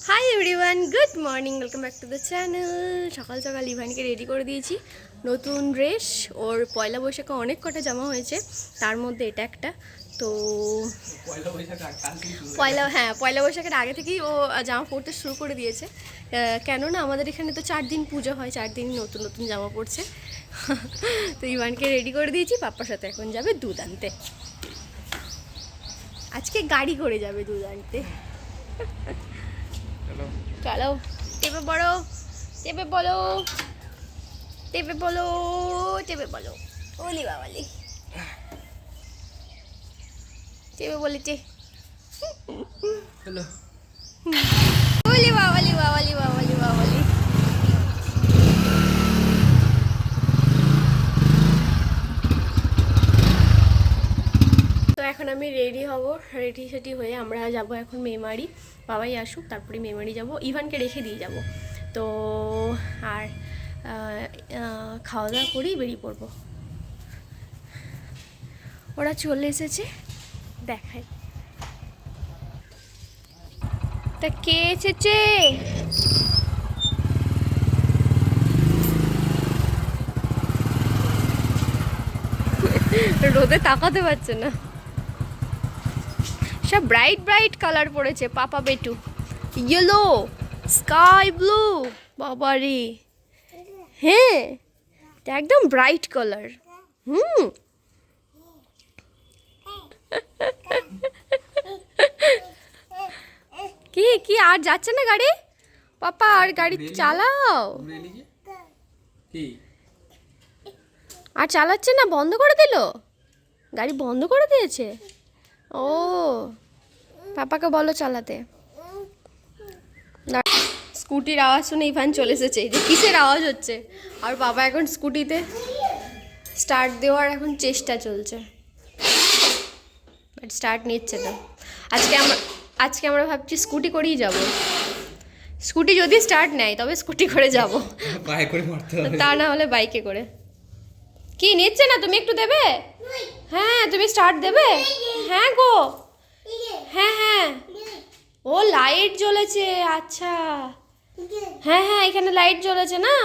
Hi everyone, good morning, welcome back to the channel. সকাল সকাল ইভানকে ready করে দিয়েছি। নতুন ড্রেস, ওর পয়লা বৈশাখে অনেক কটা জামা হয়েছে, তার মধ্যে এটা একটা। তো পয়লা বৈশাখের আগে থেকেই ও জামা পরতে শুরু করে দিয়েছে। কেননা আমাদের এখানে তো 4 দিন পুজো হয়, 4 দিন নতুন নতুন জামা পরছে। তো ইভানকে রেডি করে দিয়েছি, পাপ্পার সাথে এখন যাবে দুধ আনতে। আজকে গাড়ি করে যাবে দুধ আনতে। চলো, টেপে পড়ো, টেপে বলো, টেপে বলো, টেপে বলো। ওলি বাবালি, টেপে বলেছে। ওলি বাবালি, বাবালি, বাবালি, বাবালি। তো এখন আমি রেডি হব, রেডি সেটি হয়ে আমরা যাব এখন মেমারি। বাবাই আসুক, তারপরে মেমারি যাব, ইভানকে রেখে দিয়ে যাব। তো আর খাওয়া দাওয়া করেই বেরিয়ে পড়বো। ওরা চলে এসেছে, দেখাই তা কে এসেছে। রোদে তাকাতে পারছে না, সব ব্রাইট ব্রাইট কালার পড়েছে। পাপা বেটু ইয়েলো, স্কাই ব্লু, বাবারে, হ্যাঁ একদম ব্রাইট কালার। কি কি আর যাচ্ছে না গাড়ি? পাপা আর গাড়ি চালাও। আর চালাচ্ছে না, বন্ধ করে দিল, গাড়ি বন্ধ করে দিয়েছে। ও, পাপাকে বলো চালাতে। স্কুটির আওয়াজ শুনে ইভান চলে এসেছে, যে কিসের আওয়াজ হচ্ছে। আর বাবা এখন স্কুটিতে স্টার্ট দেওয়ার এখন চেষ্টা চলছে, বাট স্টার্ট নিচ্ছে না। আজকে আমরা ভাবছি স্কুটি করেই যাব। স্কুটি যদি স্টার্ট নেয় তবে স্কুটি করে যাব, তা না হলে বাইকে করে। কি নিচ্ছে না, তুমি একটু দেবে? হ্যাঁ তুমি স্টার্ট দেবে? হ্যাঁ গো, হ্যাঁ হ্যাঁ। ও লাইট জ্বলেছে, আচ্ছা হ্যাঁ হ্যাঁ, এখানে লাইট জ্বলেছে না।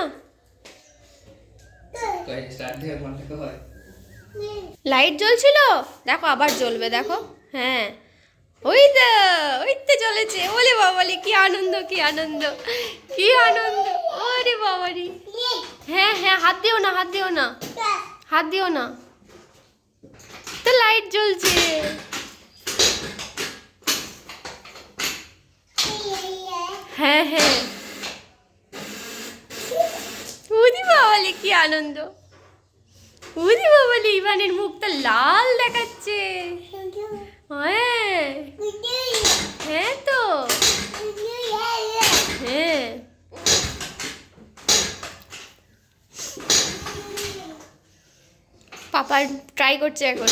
লাইট জ্বলছিল, দেখো আবার জ্বলবে, দেখো। হ্যাঁ ওই তো, ওই তো জ্বলেছে। ওরে বাবালি, কি আনন্দ, কি আনন্দ, কি আনন্দ। ওরে বাবারি, হ্যাঁ হ্যাঁ, হাত দিও না, হাত দিও না, হাত দিও না। তো লাইট জ্বলছে। হ্যাঁ হ্যাঁ, উদি বাবালি, কি আনন্দ। উদি বাবালি, ইভানের মুখটা লাল দেখাচ্ছে। হ্যাঁ হ্যাঁ তো, হ্যাঁ পাপা ট্রাই করছে এখন।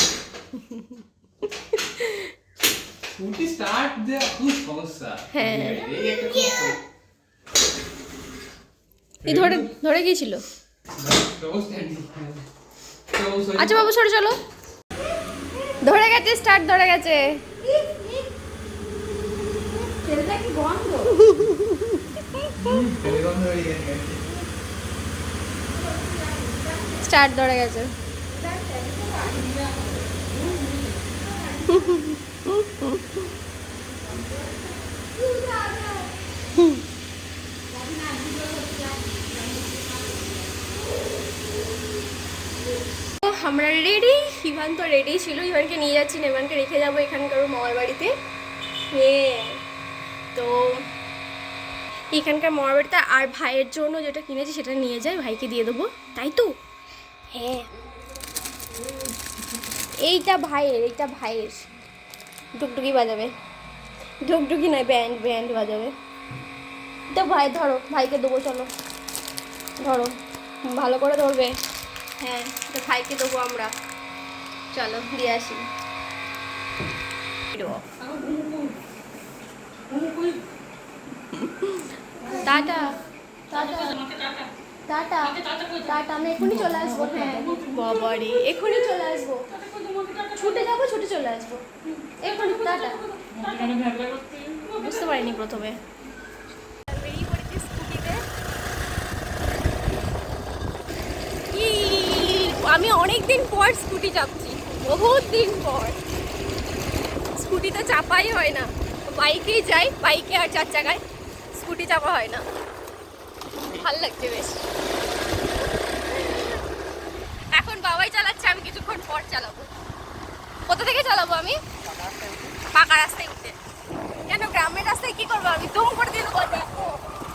হ্যাঁ, ধরে ধরে গিয়েছিল। আচ্ছা বাবু সরে চলো, ধরে গেছে, স্টার্ট ধরে গেছে। স্টার্ট ধরে গেছে। আমরা রেডি, ইভান তো রেডি ছিল। ইভানকে নিয়ে যাচ্ছি, ইভানকে রেখে যাবো এখানকার মামার বাড়িতে। তো এখানকার মামার বাড়িতে, আর ভাইয়ের জন্য যেটা কিনেছি সেটা নিয়ে যাই, ভাইকে দিয়ে দেবো, তাই তো। হ্যাঁ এইটা ভাইয়ের, এইটা ভাইয়ের। ঢুকঢুকি বাজাবে, ঢুকঢুকি নয়, ব্যান্ড ব্যান্ড বাজাবে। তো ভাই ধরো, ভাইকে দেবো, চলো ধরো, ভালো করে ধরবে। হ্যাঁ তো ভাইকে দেবো আমরা, চলো দিয়ে আসি। টাটা টাটা টাটা টাটা, আমি এখনই চলে আসবো। হ্যাঁ বাবারে, এখনই চলে আসবো, ছুটে যাবো, ছুটে চলে আসবো এখনই। টাটা। বুঝতে পারিনি প্রথমে। আমি অনেক দিন পর স্কুটি চাপছি, বহুত দিন পর। স্কুটিতে চাপাই হয় না, বাইকেই যাই, বাইকে আর 4 চাকায়, স্কুটি চাপা হয় না। ভাল লাগছে বেশ। এখন বাবাই চালাচ্ছে, আমি কিছুক্ষণ পর চালাবো। কোথা থেকে চালাবো আমি? পাকা রাস্তায় উঠে। কেন গ্রামের রাস্তায় কি করবো আমি? দুম করে দিয়ে দেবো। দেখো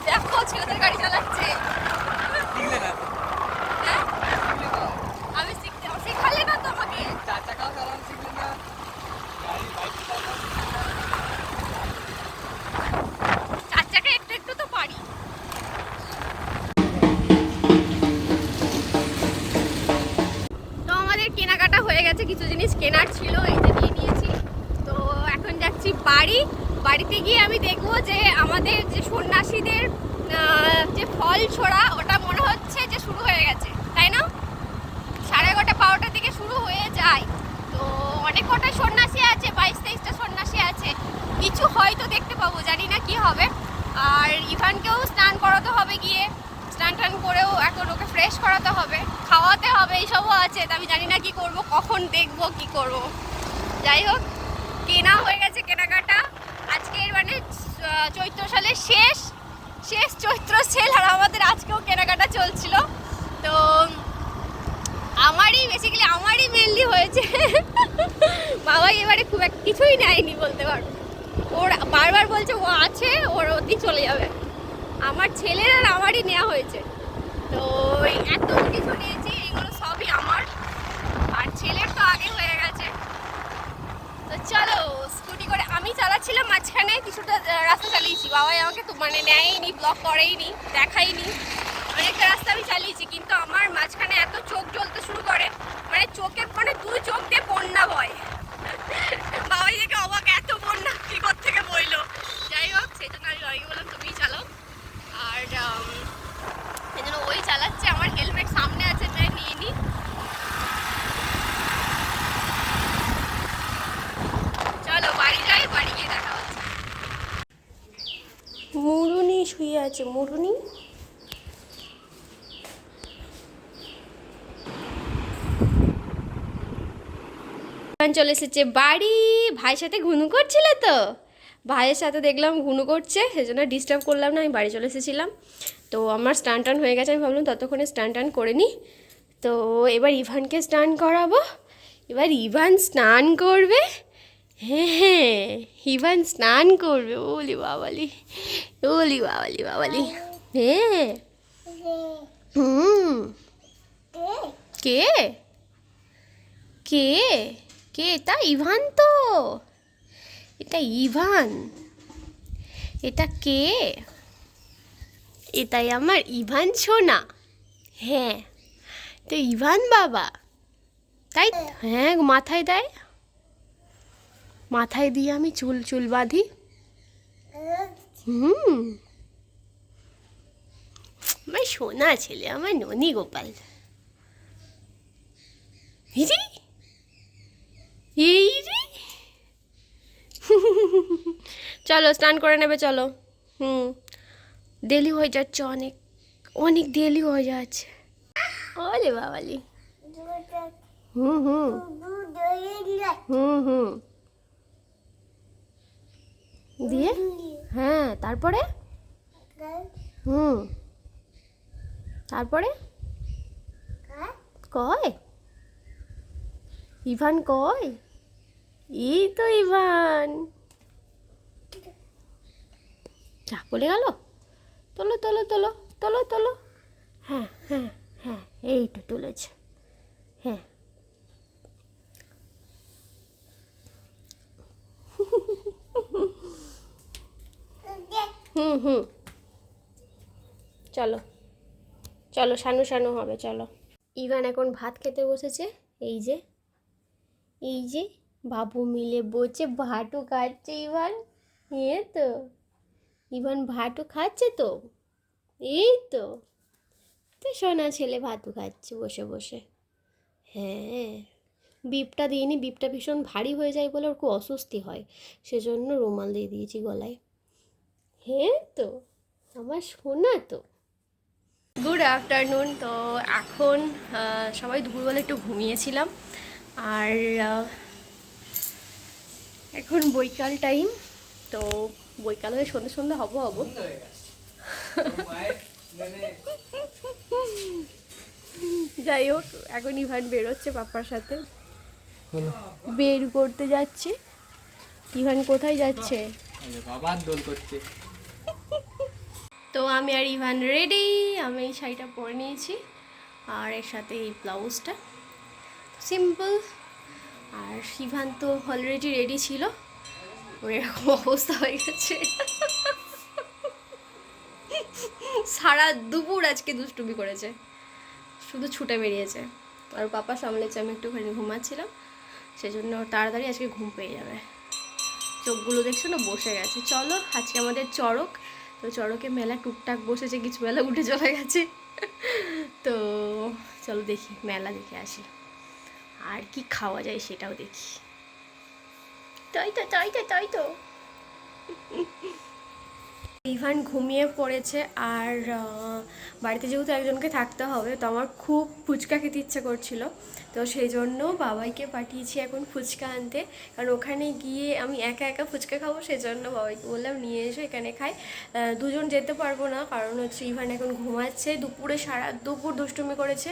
দেখো ছেলেদের গাড়ি চালাচ্ছে। হ্যাঁ? আমি শিখালে না তো আমাকে। 4 চাকাও চালানো শিখলে না। 4 চাকা একটু একটু তো পারি। তো আমাদের কেনাকাটা হয়ে গেছে, কিছু জিনিস কেনার ছিল, এই যে নিয়ে নিয়েছি। তো এখন যাচ্ছি বাড়ি। বাড়িতে গিয়ে আমি দেখবো যে আমাদের যে সন্ন্যাসীদের যে ফল ছোড়া, ওটা মনে হচ্ছে যে শুরু হয়ে গেছে, তাই না? 11:30-12টার দিকে শুরু হয়ে যায়। তো অনেক কটা সন্ন্যাসী আছে, 22-23টা সন্ন্যাসী আছে। কিছু হয়তো দেখতে পাবো, জানি না কি হবে। আর ইভানকেও স্নান করাতে হবে, গিয়ে স্নান টান করেও এখন ওকে ফ্রেশ করাতে হবে, খাওয়াতে হবে, এইসবও আছে। তো আমি জানি না কি করব, কখন দেখবো, কি করব। যাই হোক, কেনা হয়ে গেছে কেনাকাটা। আজকের মানে চৈত্র সালের শেষ চৈত্র সেল, আর আমাদের আজকেও কেনাকাটা চলছিল। তো আমারই মেনলি হয়েছে। বাবাই এবারে খুব একটা কিছুই নেয়নি বলতে পারবো। ওর বারবার বলছে ও আছে, ওর অতি চলে যাবে। আমার ছেলের আর আমারই নেওয়া হয়েছে। তো এত কিছু নিয়েছি, এগুলো সবই আমার, আর ছেলের তো আগে হয়ে গেছে। তো চলো, স্কুটি করে আমি চালাচ্ছিলাম, মাঝখানে কিছুটা রাস্তা চালিয়েছি। বাবাই আমাকে তো মানে নেয়নি, ব্লক করেইনি, দেখাইনি। অনেকটা রাস্তা আমি চালিয়েছি, কিন্তু আমার মাঝখানে এত চোখ জ্বলতে শুরু করে, মানে চোখে মানে 2 চোখ দিয়ে বন্যা বয়। বাবাই দেখে অবাক, এত বন্যা কি থেকে বইলো। যাই হোক, সেই জন্য আমি বাবাইকে বললাম তুমিই চালাও। আর সেই জন্য ওই চালাচ্ছে, আমার হেলমেট সামনে আছে, তাই নিয়ে নিই। চলো বাড়ি যাই, বাড়ি গিয়ে দেখা হচ্ছে। মুরুনি শুয়ে আছে, মুরুনি। চলে এসেছে বাড়ি। ভাইয়ের সাথে ঘুনু করছিল, তো ভাইয়ের সাথে দেখলাম ঘুনু করছে, সেজন্য ডিস্টার্ব করলাম না, আমি বাড়ি চলে এসেছিলাম। তো আমার স্নান টান হয়ে গেছে, আমি ভাবলাম ততক্ষণে স্নান টান করে নিই। তো এবার ইভানকে স্নান করাবো। এবার ইভান স্নান করবে। হ্যাঁ, ইভান স্নান করবে। ওলি বাবালি, ওলি বাবালি বাবালি। হ্যাঁ। হুম। কে কে কে এটা? ইভান তো, এটা ইভান। এটা কে? এটাই আমার ইভান সোনা। হ্যাঁ, তো ইভান বাবা, তাই? হ্যাঁ, মাথায় দেয়, মাথায় দিয়ে আমি চুল বাঁধি। আমার সোনা ছেলে, আমার ননি গোপাল। এই রে, চলো স্নান করে নেবে, চলো। দেরি হয়ে যাচ্ছে, অনেক অনেক দেরি হয়ে যাচ্ছে। ওলে বাবালি। হুম হুম হুম হুম দিয়ে হ্যাঁ, তারপরে তারপরে কয় ইভান, কয় এই তো ইভান। চা পড়ে গেল, তোলো তোলো তোলো তোলো তোলো। হ্যাঁ হ্যাঁ হ্যাঁ, এই তো তুলেছে। হ্যাঁ, হুম, চলো চলো, শানু হবে, চলো। ইভান এখন ভাত খেতে বসেছে। এই যে বাবু মিলে বসে ভাতও খাচ্ছে ইভান। তো ইভান ভাতও খাচ্ছে, তো এই তো সোনা ছেলে ভাতও খাচ্ছে বসে বসে। হ্যাঁ, বিপটা দিইনি, বিপটা ভীষণ ভারী হয়ে যায় বলে ওর খুব অস্বস্তি হয়, সেজন্য রুমাল দিয়ে দিয়েছি গলায়। হ্যাঁ তো, আমার সোনা তো। Good afternoon. তো এখন সবাই দুপুরবেলা একটু ঘুমিয়েছিলাম, আর এখন বৈকাল টাইম। তো বৈকাল হয়ে সন্ধ্যে সন্ধ্যে হব। যাই হোক, এখন ইভান বেরোচ্ছে পাপার সাথে, বের করতে যাচ্ছে। ইভান কোথায় যাচ্ছে? বাবা দোল করছে। তো আমি আর ইভান রেডি। আমি এই শাড়িটা পরে নিয়েছি, আর এর সাথে এই ব্লাউজটা সিম্পল। আর ইভান তো অলরেডি রেডি ছিল, ওর এরকম অবস্থা হয়ে গেছে। সারা দুপুর আজকে দুষ্টুমি করেছে, শুধু ছুটে বেরিয়েছে। আর পাপা সামলেছে, আমি একটুখানি ঘুমাচ্ছিলাম, সেজন্য তাড়াতাড়ি আজকে ঘুম পেয়ে যাবে। চোখগুলো দেখছো না, বসে গেছে। চলো, আজকে আমাদের চড়ক। তো চড়কে মেলা টুকটাক বসেছে, কিছু মেলা উঠে চলে গেছে। তো চলো দেখি, মেলা দেখে আসি, আর কি খাওয়া যায় সেটাও দেখি। তাই তো ইভান ঘুমিয়ে পড়েছে, আর বাড়িতে যেহেতু একজনকে থাকতে হবে, তো আমার খুব ফুচকা খেতে ইচ্ছে করছিল। তো সেই জন্য বাবাইকে পাঠিয়েছি এখন ফুচকা আনতে, কারণ ওখানে গিয়ে আমি একা একা ফুচকা খাবো। সেই জন্য বাবাইকে বললাম নিয়ে এসো, এখানে খাই। দুজন যেতে পারবো না, কারণ হচ্ছে ইভান এখন ঘুমাচ্ছে। দুপুরে সারা দুপুর দুষ্টুমি করেছে,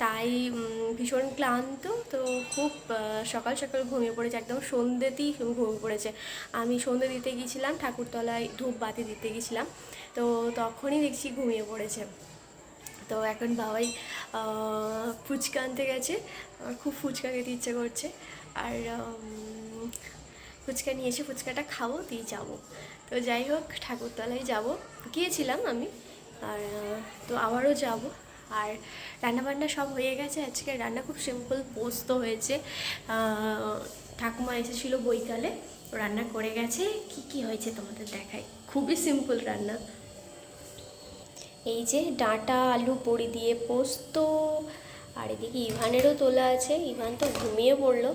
তাই ভীষণ ক্লান্ত। তো খুব সকাল সকাল ঘুমিয়ে পড়েছে, একদম সন্ধ্যেতেই ঘুমিয়ে পড়েছে। আমি সন্ধ্যে দিতে গিয়েছিলাম, ঠাকুরতলায় ধূপ বাতি দিতে গেছিলাম, তো তখনই দেখছি ঘুমিয়ে পড়েছে। তো এখন বাবাই ফুচকা আনতে গেছে, আমার খুব ফুচকা খেতে ইচ্ছে করছে। আর ফুচকা নিয়ে এসে ফুচকাটা খাবো, দিয়ে যাবো। তো যাই হোক, ঠাকুরতলায় গিয়েছিলাম আমি, আর তো আবারও যাব। আর রান্নাবান্না সব হয়ে গেছে। আজকে রান্না খুব সিম্পল, পোস্ত হয়েছে। ঠাকুমা এসেছিলো বৈকালে, রান্না করে গেছে। কি হয়েছে তোমাদের দেখাই, খুবই সিম্পল রান্না। এই যে ডাঁটা আলু বড়ি দিয়ে পোস্ত, আর এদিকে ইভানেরও তোলা আছে। ইভান তো ঘুমিয়ে পড়লো,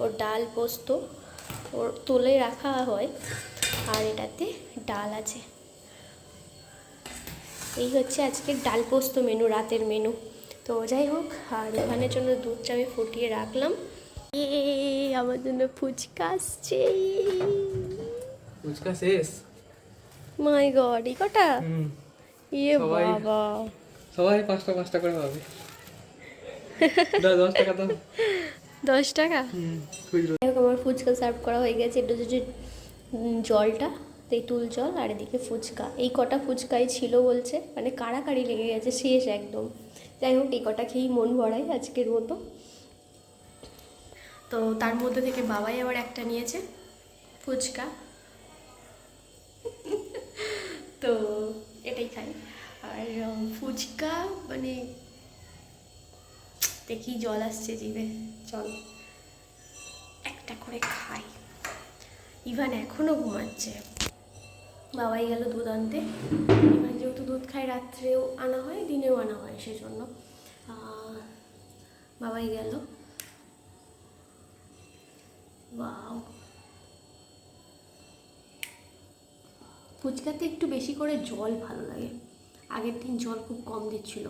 ওর ডাল পোস্ত ওর তোলে রাখা হয়, আর এটাতে ডাল আছে। এই হচ্ছে আজকের ডাল পোস্ত মেনু, রাতের মেনু। তো যাই হোক, আর ইভানের জন্য দুধটা আমি ফুটিয়ে রাখলাম। আমার জন্য ফুচকা আসছে। ফুচকা শেষ। মাই গড, এই কটা? ইয়ে বাবা, সবাই 5টা করে হবে। 10 টাকা দাও। 10 টাকা? খুচরো। আমার ফুচকা সার্ভ করা হয়ে গেছে। এটা হচ্ছে জলটা, তেঁতুল জল, আর এদিকে ফুচকা। এই কটা ফুচকাই ছিল বলছে, মানে কাড়াকাড়ি লেগে গেছে, শেষ একদম। যাই হোক, এই কটা খেয়েই মন ভরাই আজকের মতো। তো তার মধ্যে থেকে বাবাই আবার একটা নিয়েছে ফুচকা। তো এটাই খাই। আর ফুচকা মানে দেখি জল আসছে জিভে, চল একটা করে খাই। ইভান এখনো ঘুমাচ্ছে। বাবাই গেল দুধ আনতে। ইভান যেহেতু দুধ খায়, রাত্রেও আনা হয়, দিনেও আনা হয়, সেজন্য বাবাই গেল। ওয়াও, ফুচকাতে একটু বেশি করে জল ভালো লাগে, আগের দিন জল খুব কম দিচ্ছিল।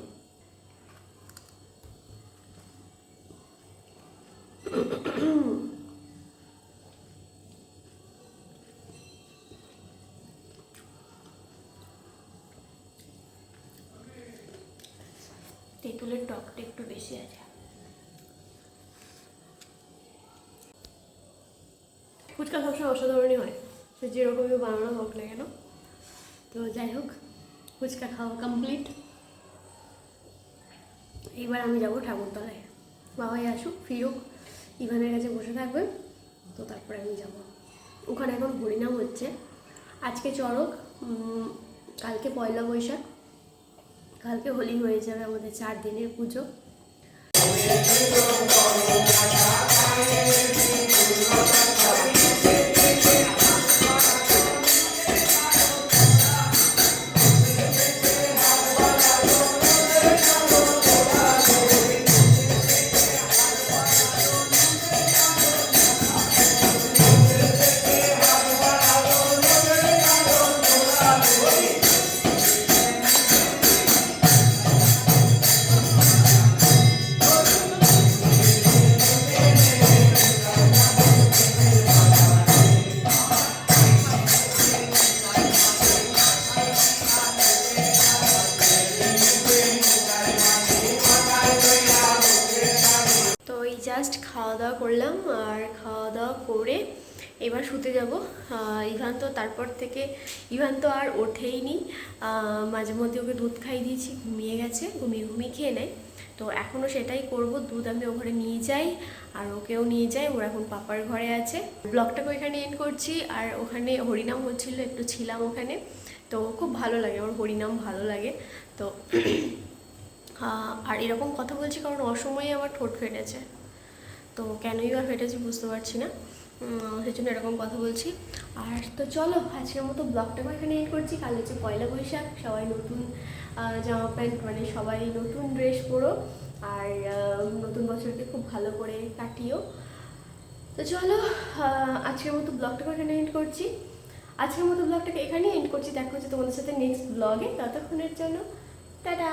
তেঁতুলের টকটা একটু বেশি আছে। ফুচকা সবসময় অসাধারণই হয়, সে যেরকমই বানানো হোক না কেন। তো যাই হোক, ফুচকা খাওয়া কমপ্লিট। এইবার আমি যাবো ঠাকুরতলায়। বাবাই আসুক, ফিরুক, ইভানের কাছে বসে থাকবে, তো তারপরে আমি যাব ওখানে। এখন হরিনাম হচ্ছে। আজকে চড়ক, কালকে পয়লা বৈশাখ, কালকে হোলি হয়ে যাবে আমাদের 4 দিনের পুজো। খাওয়া দাওয়া করলাম, আর খাওয়া দাওয়া করে এবার শুতে যাব। ইভান তো তারপর থেকে ইভান তো আর ওঠেইনি, মাঝে মধ্যে ওকে দুধ খাইয়ে দিয়েছি, ঘুমিয়ে গেছে, ঘুমিয়ে ঘুমিয়ে খেয়ে নেয়। তো এখনও সেটাই করব, দুধ আমি ও ঘরে নিয়ে যাই আর ওকেও নিয়ে যাই, ওর এখন পাপার ঘরে আছে। ব্লগটাকে ওইখানে এন্ড করছি। আর ওখানে হরিনাম হচ্ছিল, একটু ছিলাম ওখানে, তো খুব ভালো লাগে, আমার হরিনাম ভালো লাগে। তো আর এরকম কথা বলছি কারণ অসময়ে আমার ঠোঁট ফেটেছে, তো কেনই বা ফেটেছে বুঝতে পারছি না, সেই জন্য এরকম কথা বলছি। আর তো চলো আজকের মতো ব্লগটাকে এখানে এন্ড করছি। কাল হচ্ছে পয়লা বৈশাখ, সবাই নতুন জামা প্যান্ট, মানে সবাই নতুন ড্রেস পরো, আর নতুন বছরকে খুব ভালো করে কাটিও। তো চলো আজকের মতো ব্লগটাকে এখানে এন্ড করছি। আজকের মতো ব্লগটাকে এখানেই এন্ড করছি। দেখা হচ্ছে তোমাদের সাথে নেক্সট ব্লগে, ততক্ষণের জন্য টাটা।